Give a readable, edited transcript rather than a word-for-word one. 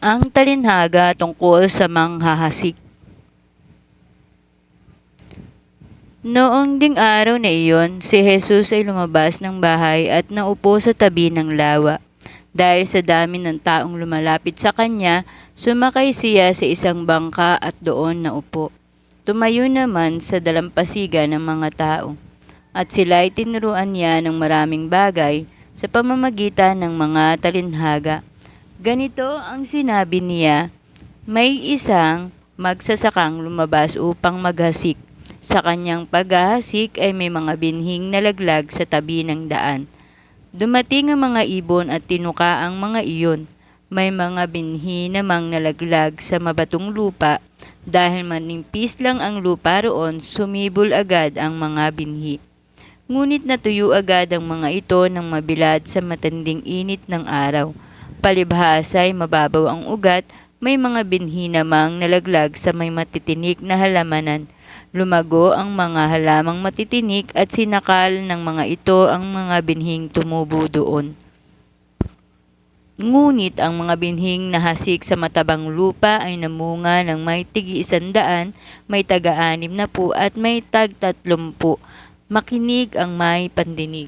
Ang talinhaga tungkol sa manghahasik. Noong ding araw na iyon, si Jesus ay lumabas ng bahay at naupo sa tabi ng lawa. Dahil sa dami ng taong lumalapit sa kanya, sumakay siya sa isang bangka at doon naupo. Tumayo naman sa dalampasigan ng mga tao. At sila ay tinuruan niya ng maraming bagay sa pamamagitan ng mga talinhaga. Ganito ang sinabi niya, may isang magsasakang lumabas upang maghasik. Sa kanyang paghahasik ay may mga binhing nalaglag sa tabi ng daan. Dumating ang mga ibon at tinuka ang mga iyon. May mga binhi namang nalaglag sa mabatong lupa. Dahil manimpis lang ang lupa roon, sumibol agad ang mga binhi. Ngunit natuyo agad ang mga ito ng mabilad sa matinding init ng araw. Palibhasa ay mababaw ang ugat, may mga binhi namang nalaglag sa may matitinik na halamanan. Lumago ang mga halamang matitinik at sinakal ng mga ito ang mga binhing tumubo doon. Ngunit ang mga binhing nahasik sa matabang lupa ay namunga ng may tig-100, may taga-60 at may tag-30. Makinig ang may pandinig.